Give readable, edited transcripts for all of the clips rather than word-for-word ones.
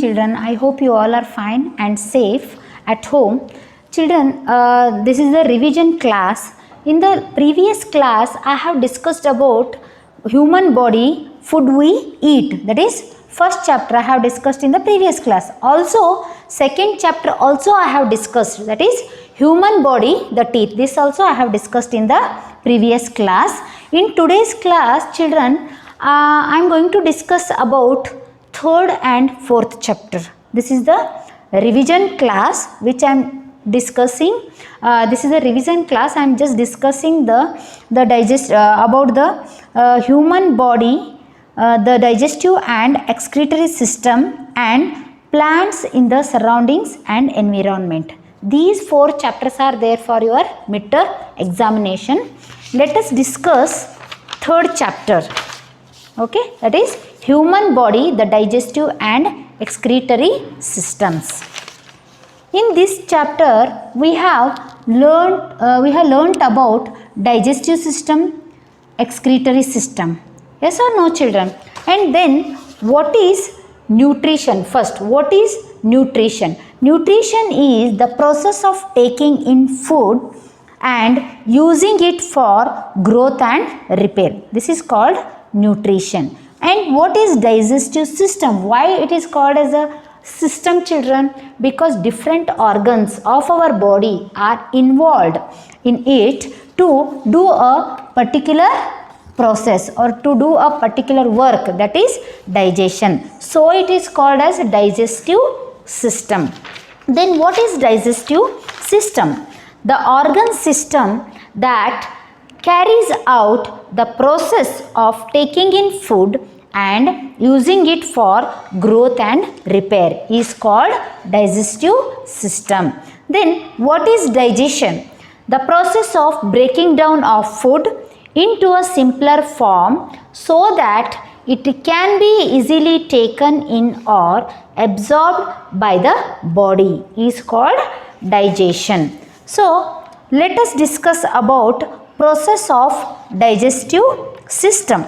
children. I hope you all are fine and safe at home. Children, this is the revision class. In the previous class, I have discussed about human body, food we eat. That is first chapter I have discussed in the previous class. Also, second chapter also I have discussed. That is human body, the teeth. This also I have discussed in the previous class. In today's class, children, I am going to discuss about third and fourth chapter. This is the revision class which I am discussing. This is a revision class. I am just discussing the about the human body, the digestive and excretory system, and plants in the surroundings and environment. These four chapters are there for your midterm examination. Let us discuss third chapter. Okay, that is human body, the digestive and excretory systems. In this chapter, we have learnt about digestive system, excretory system. Yes or no, children? And then what is nutrition? First, what is nutrition? Nutrition is the process of taking in food and using it for growth and repair. This is called nutrition. And what is digestive system? Why it is called as a system, children? Because different organs of our body are involved in it to do a particular process or to do a particular work, that is digestion. So it is called as digestive system. Then what is digestive system? The organ system that carries out the process of taking in food and using it for growth and repair is called digestive system. Then what is digestion? The process of breaking down of food into a simpler form so that it can be easily taken in or absorbed by the body is called digestion. So let us discuss about process of digestive system.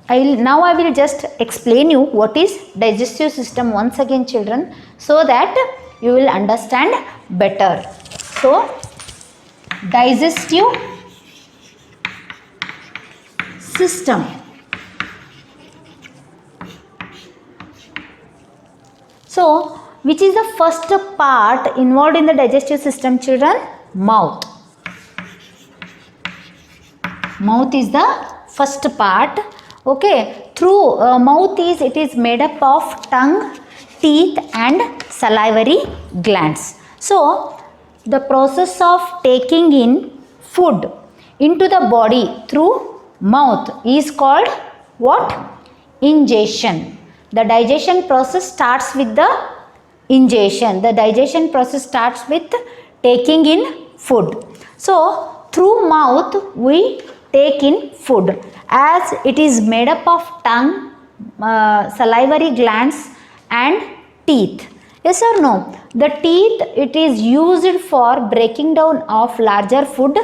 Now I will just explain you what is digestive system once again, children, so that you will understand better. So digestive system. So which is the first part involved in the digestive system, children? Mouth. Mouth is the first part. Okay, through mouth it is made up of tongue, teeth and salivary glands. So the process of taking in food into the body through mouth is called what? Ingestion. The digestion process starts with the ingestion. The digestion process starts with taking in food. So through mouth we take in food, as it is made up of tongue, salivary glands and teeth. Yes or no? The teeth, it is used for breaking down of larger food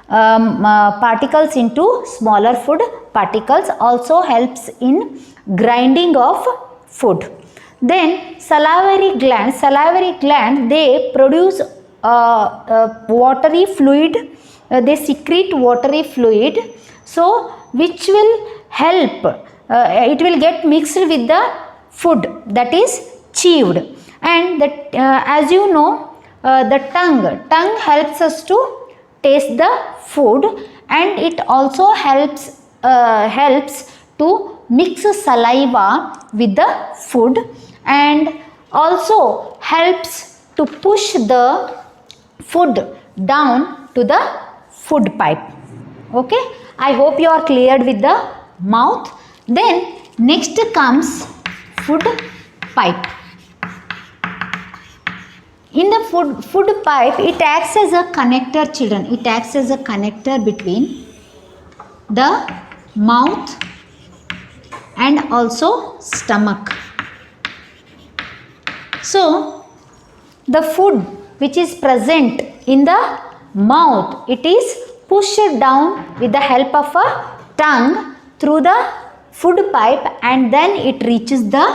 particles into smaller food particles, also helps in grinding of food. Then salivary glands, they produce watery fluid, they secrete watery fluid, so which will help, it will get mixed with the food that is chewed. And that, as you know, the tongue helps us to taste the food, and it also helps to mix saliva with the food, and also helps to push the food down to the food pipe. Okay, I hope you are cleared with the mouth. Then next comes food pipe. In the food pipe, it acts as a connector, children. It acts as a connector between the mouth and also stomach. So the food which is present in the mouth, it is pushed down with the help of a tongue through the food pipe, and then it reaches the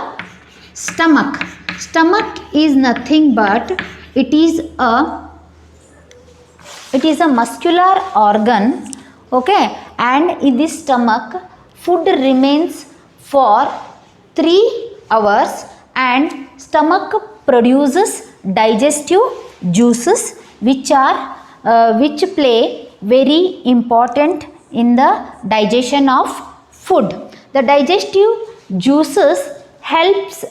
Stomach. Stomach is nothing but it is a muscular organ, okay, and in this stomach food remains for 3 hours and stomach produces digestive juices which play very important in the digestion of food. The digestive juices helps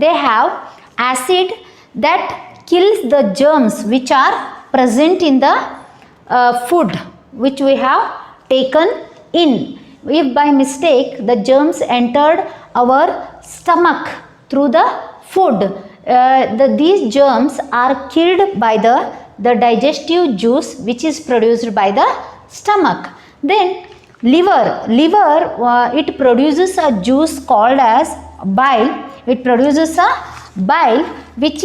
they have acid that kills the germs which are present in the food which we have taken in. If by mistake the germs entered our stomach through the food, these germs are killed by the digestive juice which is produced by the stomach. Then liver, it produces a juice called as bile. It produces a bile which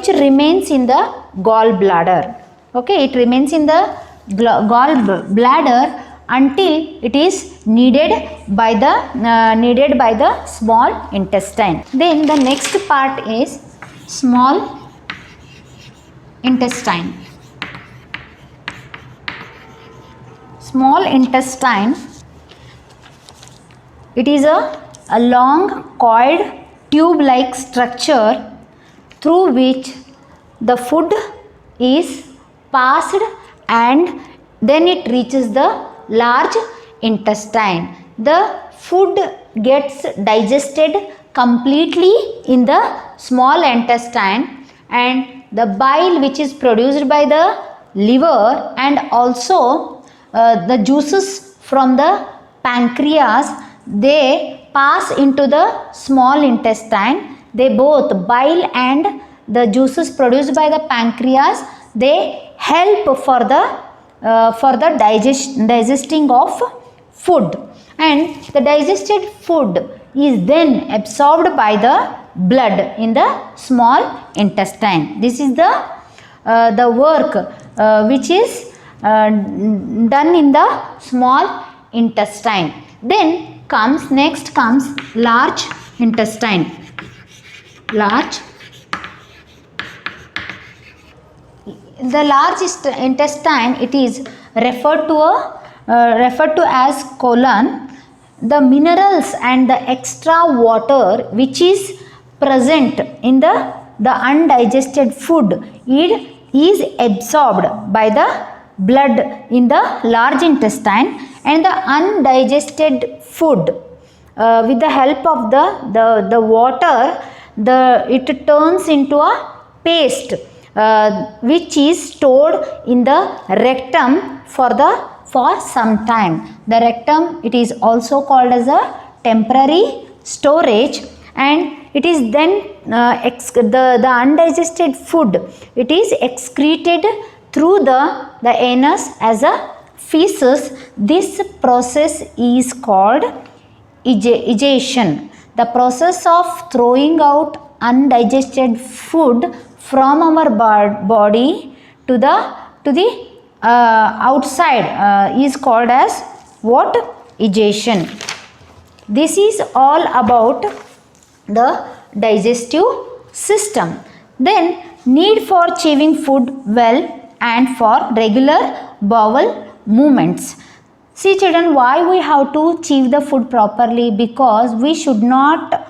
remains in the gallbladder. Okay, it remains in the gallbladder until it is needed by the small intestine. Then the next part is small intestine. Small intestine, it is a long coiled tube like structure through which the food is passed and then it reaches the large intestine. The food gets digested completely in the small intestine and the bile which is produced by the liver and also the juices from the pancreas, they pass into the small intestine. They both, bile and the juices produced by the pancreas, they help for the digesting of food, and the digested food is then absorbed by the blood in the small intestine. This is the work which is done in the small intestine. Then next comes large intestine. The large intestine, it is referred to as colon. The minerals and the extra water which is present in the undigested food, it is absorbed by the blood in the large intestine, and the undigested food with the help of the water, it turns into a paste which is stored in the rectum for some time. The rectum, it is also called as a temporary storage, and it is then the undigested food, it is excreted through the anus as a feces. This process is called egestion. The process of throwing out undigested food from our body to the outside is called as what? Egestion. This is all about the digestive system. Then need for chewing food well and for regular bowel movements. See children, why we have to chew the food properly? Because we should not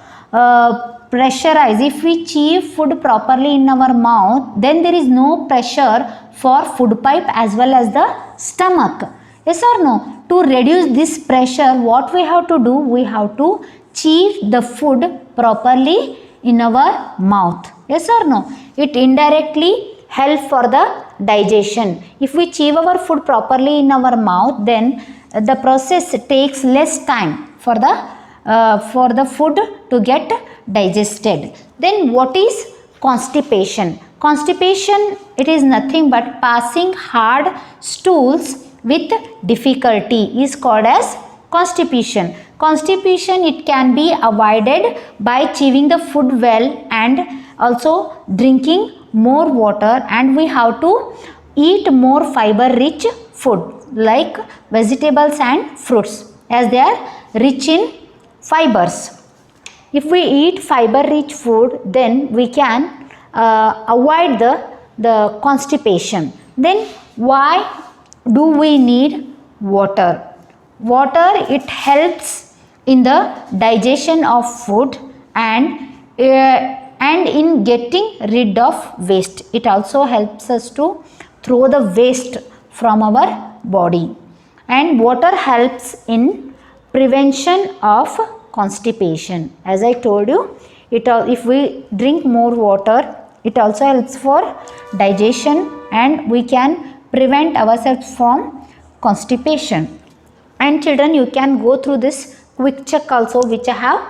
pressurize. If we chew food properly in our mouth, then there is no pressure for food pipe as well as the stomach. Yes or no? To reduce this pressure, what we have to do? We have to chew the food properly in our mouth. Yes or no? It indirectly helps for the digestion. If we chew our food properly in our mouth, then the process takes less time for the food to get digested. Then what is constipation? Constipation, it is nothing but passing hard stools with difficulty is called as constipation. Constipation, it can be avoided by chewing the food well and also drinking more water, and we have to eat more fiber rich food like vegetables and fruits as they are rich in fibers. If we eat fiber rich food, then we can avoid the constipation. Then why do we need water? Water, it helps in the digestion of food and in getting rid of waste. It also helps us to throw the waste from our body. And water helps in prevention of constipation. As I told you, if we drink more water, it also helps for digestion and we can prevent ourselves from constipation. And children, you can go through this quick check also, which I have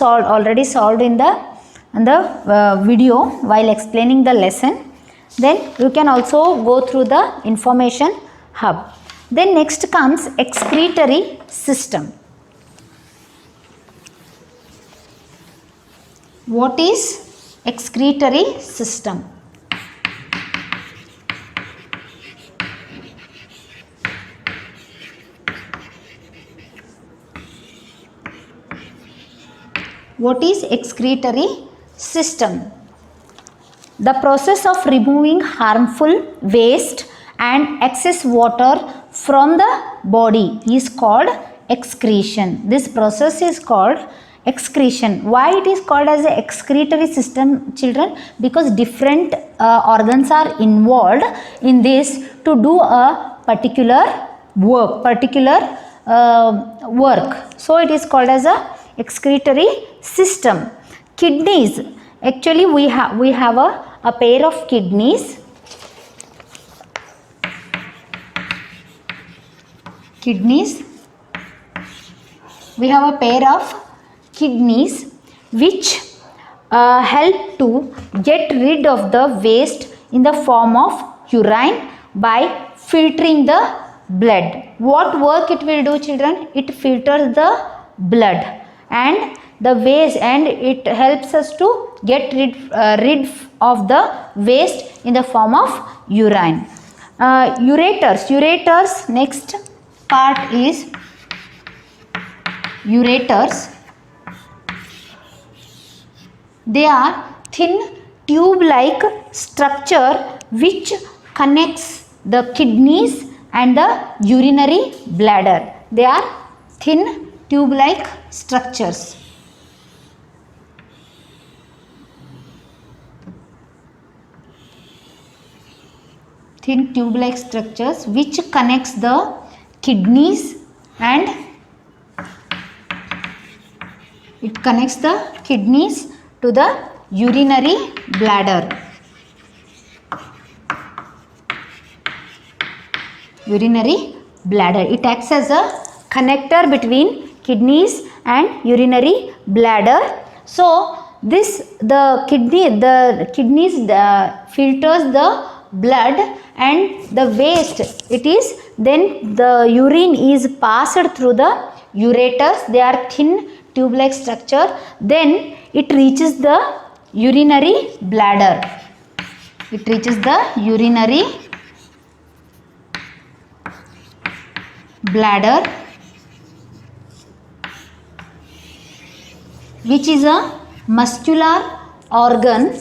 already solved in the video while explaining the lesson. Then you can also go through the information hub. Then next comes excretory system. What is excretory system? What is excretory system? The process of removing harmful waste and excess water from the body is called excretion. This process is called excretion. Why it is called as a excretory system, children? Because different organs are involved in this to do a particular work. So it is called as a excretory system. Kidneys. Actually, we have a pair of kidneys. We have a pair of kidneys which help to get rid of the waste in the form of urine by filtering the blood. What work it will do, children? It filters the blood and the waste, and it helps us to get rid of the waste in the form of urine. Ureters, next part is ureters. They are thin tube-like structure which connects the kidneys and the urinary bladder. They are thin tube-like structures. Thin tube-like structures which connects the kidneys and it connects the kidneys to the urinary bladder. It acts as a connector between kidneys and urinary bladder. So the kidneys filters the blood and the waste. Then the urine is passed through the ureters. They are thin tube-like structure. Then it reaches the urinary bladder. Which is a muscular organ.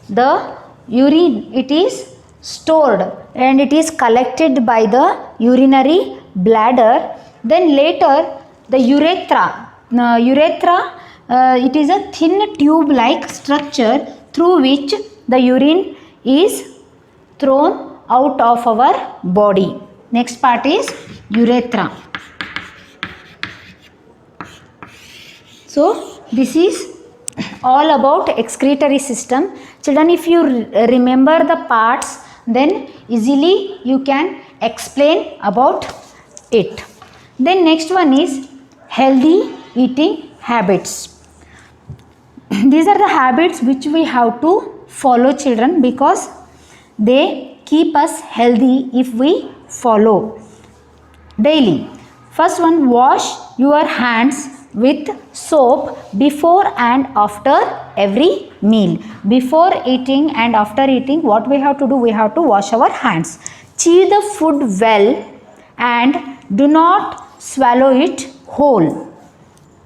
The urine, it is stored and it is collected by the urinary bladder. Then later the urethra, it is a thin tube like structure through which the urine is thrown out of our body. Next part is urethra. So this is all about excretory system. Children, if you remember the parts, then easily you can explain about it. Then next one is healthy eating habits. These are the habits which we have to follow, children, because they keep us healthy if we follow daily. First one, wash your hands with soap before and after every meal. Before eating and after eating, what we have to do? We have to wash our hands. Chew the food well and do not swallow it whole.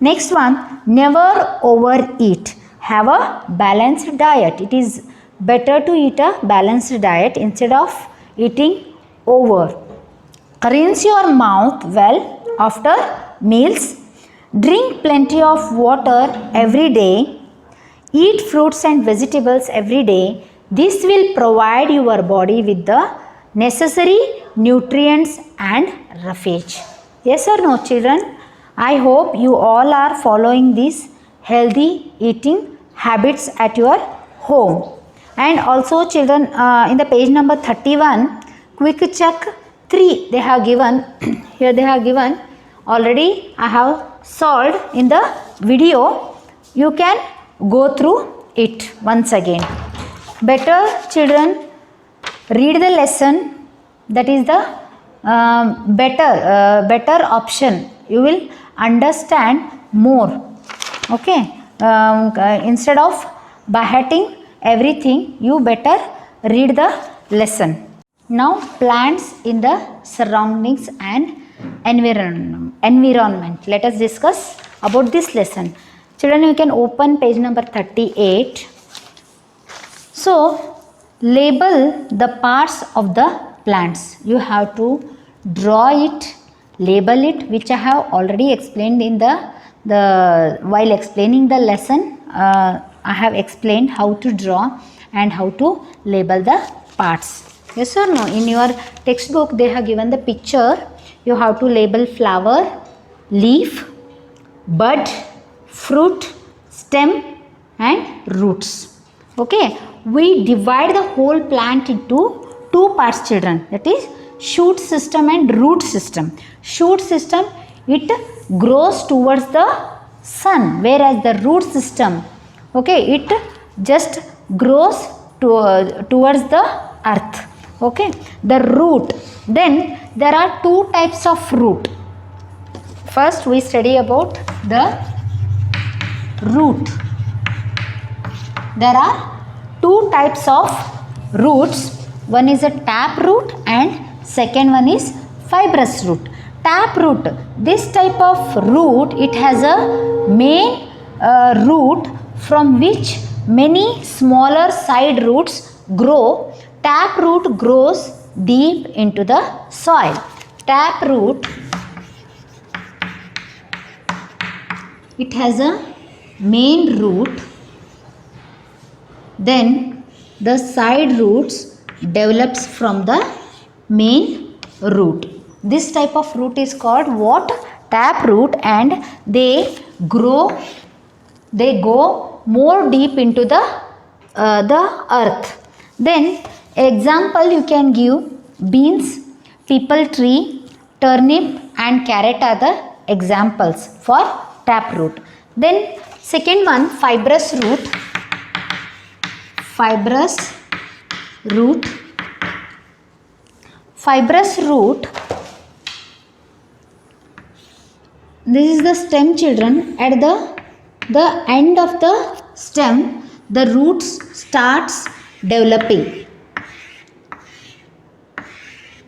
Next one, never overeat. Have a balanced diet. It is better to eat a balanced diet instead of eating over. Rinse your mouth well after meals. Drink plenty of water every day. Eat fruits and vegetables every day. This will provide your body with the necessary nutrients and refuge. Yes or no, children? I hope you all are following these healthy eating habits at your home. And also children, in the page number 31, quick check 3 they have given. Here they have given. Already I have solved in the video. You can go through it once again. Better children read the lesson. That is the better option. You will understand more. Okay. Instead of beheading everything, you better read the lesson. Now plants in the surroundings and environment. Let us discuss about this lesson. Children, you can open page number 38. So label the parts of the plants. You have to draw it, label it, which I have already explained in while explaining the lesson. I have explained how to draw and how to label the parts. Yes or no? In your textbook they have given the picture. You have to label flower, leaf, bud, fruit, stem and roots. Okay. We divide the whole plant into two parts, children. That is shoot system and root system. Shoot system, it grows towards the sun, whereas the root system, okay, it just grows towards the earth. Okay, the root. Then there are two types of root. First we study about the root. There are two types of roots. One is a tap root and second one is fibrous root. Tap root, this type of root, it has a main root from which many smaller side roots grow. Tap root grows deep into the soil. Tap root, it has a main root, then the side roots develops from the main root. This type of root is called what? Tap root, and they go more deep into the earth. Then example you can give beans, people tree, turnip and carrot are the examples for tap root. Then second one, fibrous root. Fibrous root. Fibrous root, this is the stem, children. At the end of the stem, the roots starts developing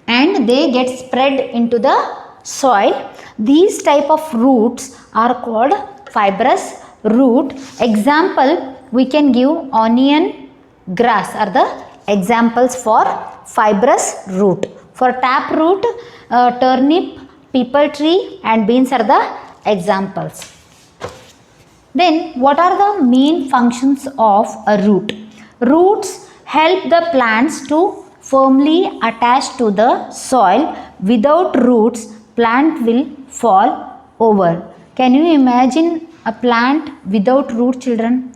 and they get spread into the soil. These type of roots are called fibrous root. Example, we can give onion, grass are the examples for fibrous root. For tap root, turnip, people tree and beans are the examples. Then what are the main functions of a root? Roots help the plants to firmly attach to the soil. Without roots, plant will fall over. Can you imagine a plant without root, children?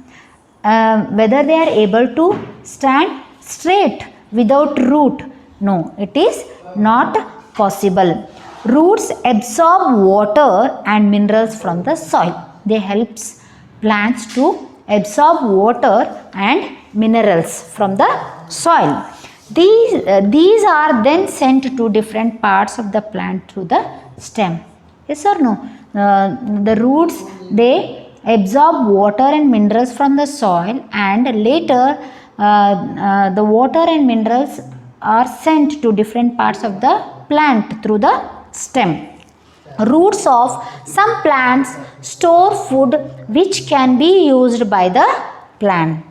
Whether they are able to stand straight without root? No, it is not possible. Roots absorb water and minerals from the soil. They helps plants to absorb water and minerals from the soil. These are then sent to different parts of the plant through the stem. Yes or no? The roots, they absorb water and minerals from the soil, and later the water and minerals are sent to different parts of the plant through the stem. Roots of some plants store food which can be used by the plant.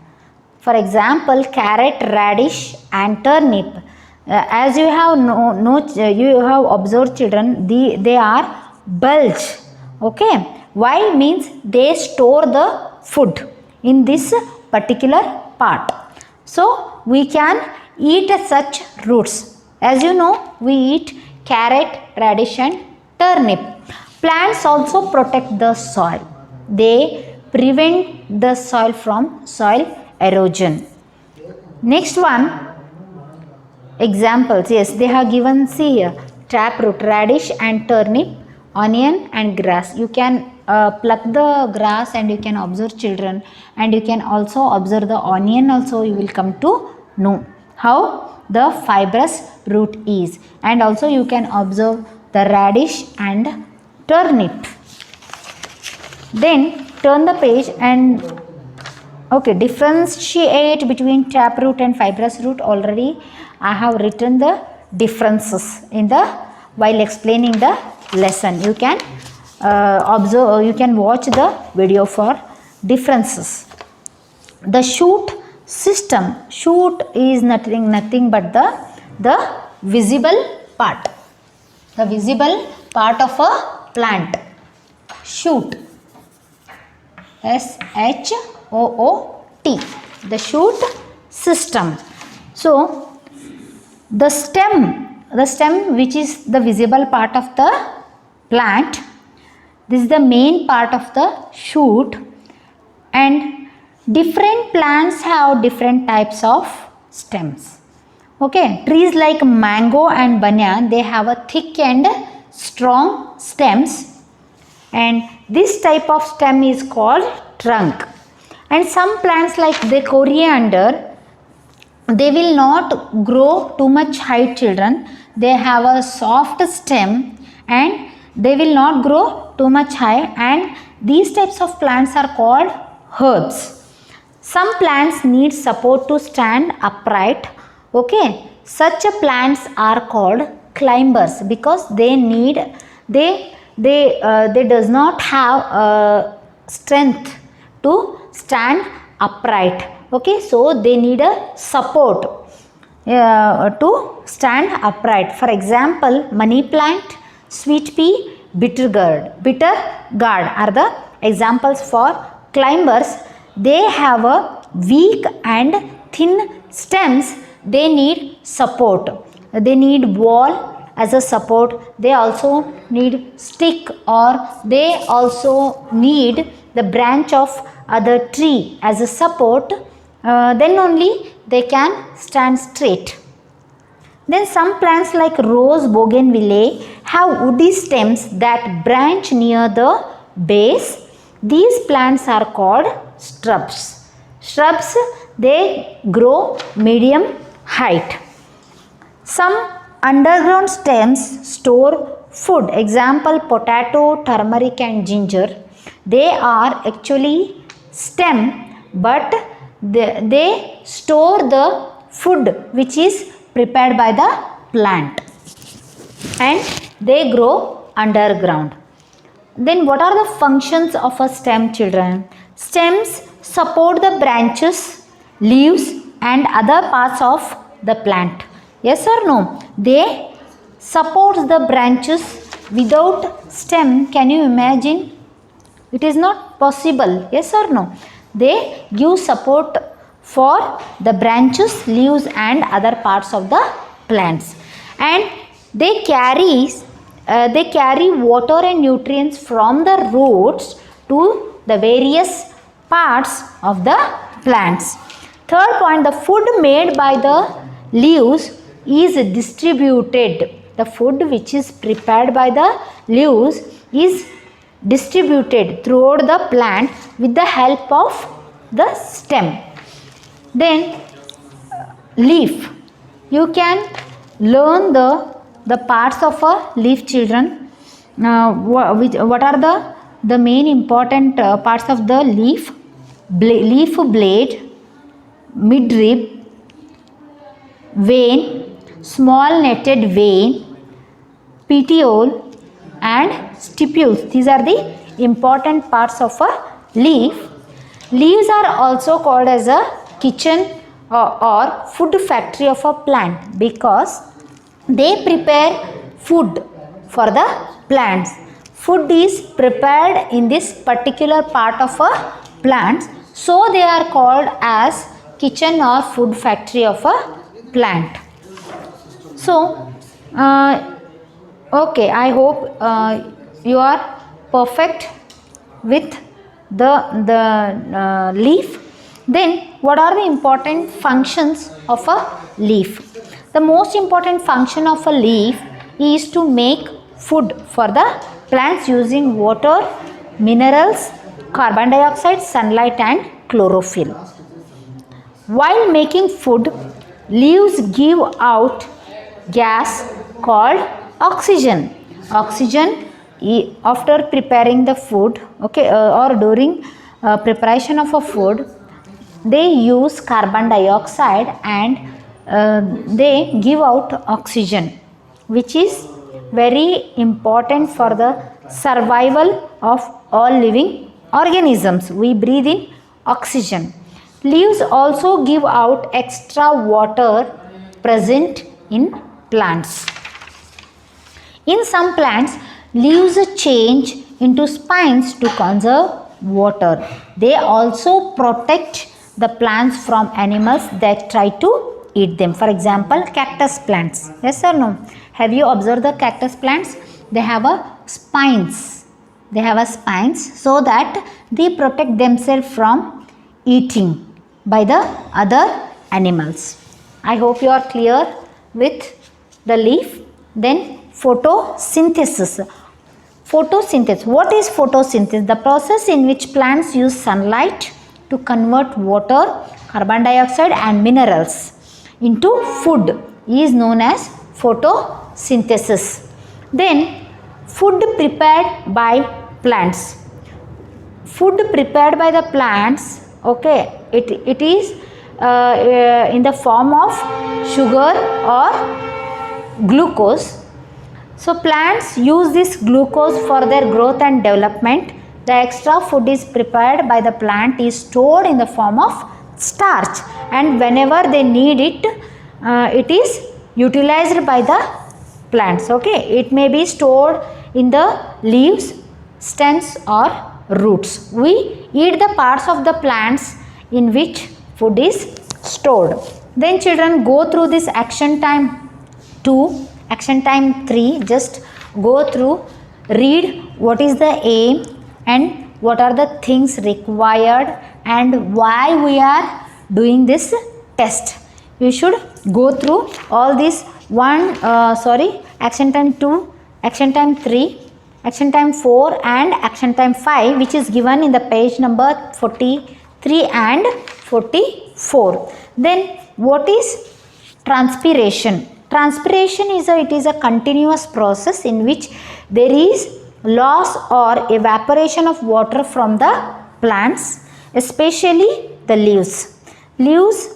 For example, carrot, radish and turnip. As you have you have observed children, they are bulge. Okay. Why? Means they store the food in this particular part. So we can eat such roots. As you know, we eat carrot, radish and turnip. Plants also protect the soil. They prevent the soil from soil erosion. Next one, examples. Yes, they have given, see here, taproot, radish and turnip, onion and grass. You can pluck the grass and you can observe children, and you can also observe the onion also. You will come to know how the fibrous root is, and also you can observe the radish and turnip. Then turn the page and okay, differentiate between taproot and fibrous root. Already I have written the differences in the while explaining the lesson. You can observe, you can watch the video for differences. The shoot system. Shoot is nothing but the visible part. The visible part of a plant. Shoot. S-H-O-O-T. The shoot system. So the stem which is the visible part of the plant, this is the main part of the shoot, and different plants have different types of stems. Okay, trees like mango and banyan, they have a thick and strong stems, and this type of stem is called trunk. And some plants like the coriander, they will not grow too much height, children. They have a soft stem and they will not grow too much high, and these types of plants are called herbs. Some plants need support to stand upright. Okay, such plants are called climbers because they does not have strength to stand upright. Okay, so they need a support to stand upright. For example, money plant, sweet pea, bitter gourd are the examples for climbers. They have a weak and thin stems. They need support. They need wall as a support. They also need stick, or they also need the branch of other tree as a support. Then only they can stand straight. Then some plants like rose, bougainvillea have woody stems that branch near the base. These plants are called shrubs. Shrubs, they grow medium height. Some underground stems store food. Example, potato, turmeric and ginger. They are actually stem, but they store the food which is prepared by the plant, and they grow underground. Then what are the functions of a stem, children? Stems support the branches, leaves and other parts of the plant. Yes or no? They support the branches. Without stem, can you imagine? It is not possible. Yes or no? They give support for the branches, leaves and other parts of the plants, and they carry water and nutrients from the roots to the various parts of the plants. Third point, the food made by the leaves is distributed. The food which is prepared by the leaves is distributed throughout the plant with the help of the stem. Then leaf. You can learn the parts of a leaf, children. What are the main important parts of the leaf? Leaf blade, midrib, vein, small netted vein, petiole and stipules. These are the important parts of a leaf. Leaves are also called as a kitchen or food factory of a plant because they prepare food for the plants. Food is prepared in this particular part of a plant, so they are called as kitchen or food factory of a plant. So, okay, I hope you are perfect with the leaf. Then what are the important functions of a leaf? The most important function of a leaf is to make food for the plants using water, minerals, carbon dioxide, sunlight and chlorophyll. While making food, leaves give out gas called oxygen. Oxygen after preparing the food, okay, or during preparation of a food, they use carbon dioxide and they give out oxygen, which is very important for the survival of all living organisms. We breathe in oxygen. Leaves also give out extra water present in plants. In some plants, leaves change into spines to conserve water. They also protect the plants from animals that try to eat them. For example, cactus plants. Yes or no? Have you observed the cactus plants? They have a spines. They have a spines so that they protect themselves from eating by the other animals. I hope you are clear with the leaf. Then photosynthesis. Photosynthesis. What is photosynthesis? The process in which plants use sunlight to convert water, carbon dioxide and minerals into food is known as photosynthesis. Then food prepared by plants. Food prepared by the plants, okay, it is in the form of sugar or glucose. So plants use this glucose for their growth and development. The extra food is prepared by the plant is stored in the form of starch, and whenever they need it, it is utilized by the plants. Okay, it may be stored in the leaves, stems or roots. We eat the parts of the plants in which food is stored. Then children, go through this action time 2, action time 3. Just go through, read what is the aim and what are the things required and why we are doing this test. You should go through all these action time 2, action time 3, action time 4 and action time 5, which is given in the page number 43 and 44. Then what is transpiration? Transpiration is a continuous process in which there is loss or evaporation of water from the plants, especially the leaves. Leaves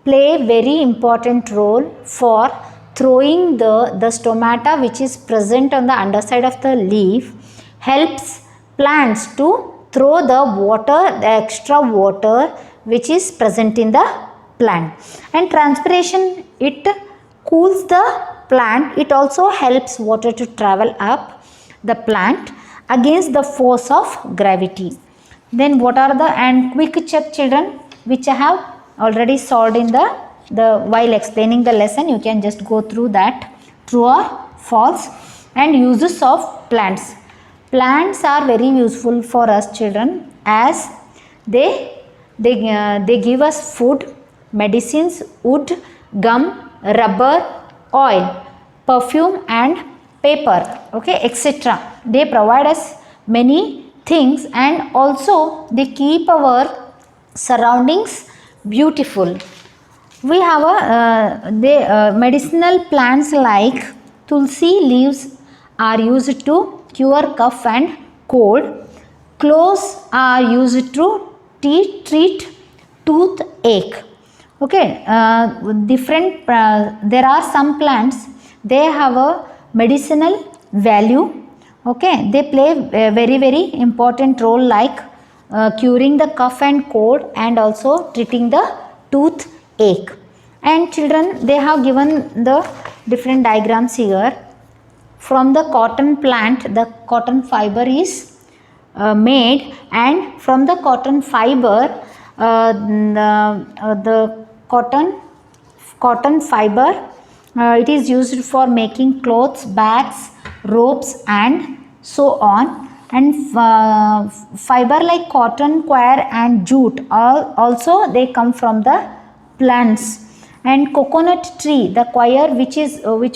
play a very important role for throwing the stomata which is present on the underside of the leaf, helps plants to throw the water, the extra water which is present in the plant. And transpiration, it cools the plant. It also helps water to travel up the plant against the force of gravity. Then what are the, and quick check children, which I have already solved in the while explaining the lesson. You can just go through that, true or false. And uses of plants. Plants are very useful for us children, as they give us food, medicines, wood, gum, rubber, oil, perfume and paper, okay, etc. They provide us many things and also they keep our surroundings beautiful. We have medicinal plants like tulsi leaves are used to cure cough and cold. Cloves are used to treat toothache. Okay, there are some plants, they have a medicinal value. Okay, they play a very important role, like curing the cough and cold and also treating the toothache. And children, they have given the different diagrams here. From the cotton plant, the cotton fiber is made, and from the cotton fiber, the cotton fiber, it is used for making clothes, bags, ropes and so on. And fiber like cotton, coir and jute also they come from the plants. And coconut tree, the coir which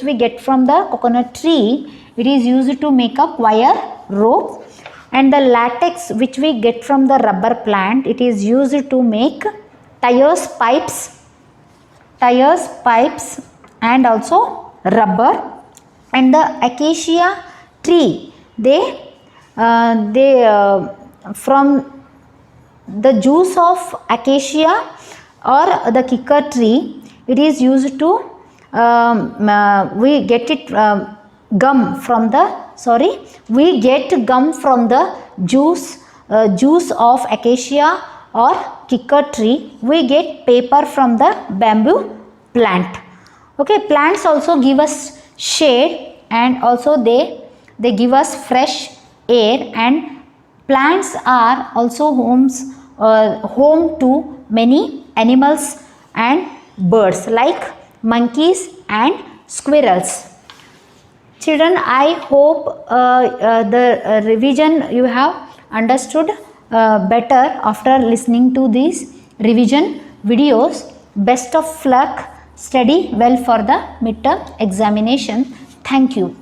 we get from the coconut tree, it is used to make a coir rope. And the latex which we get from the rubber plant, it is used to make tires, pipes and also rubber. And the acacia tree, they from the juice of acacia or the kikar tree, it is used to we get it gum from the we get gum from the juice of acacia or kikar tree. We get paper from the bamboo plant. Okay, plants also give us shade, and also they give us fresh air. And plants are also home to many animals and birds like monkeys and squirrels. Children, I hope the revision you have understood better after listening to these revision videos. Best of luck. Study well for the midterm examination. Thank you.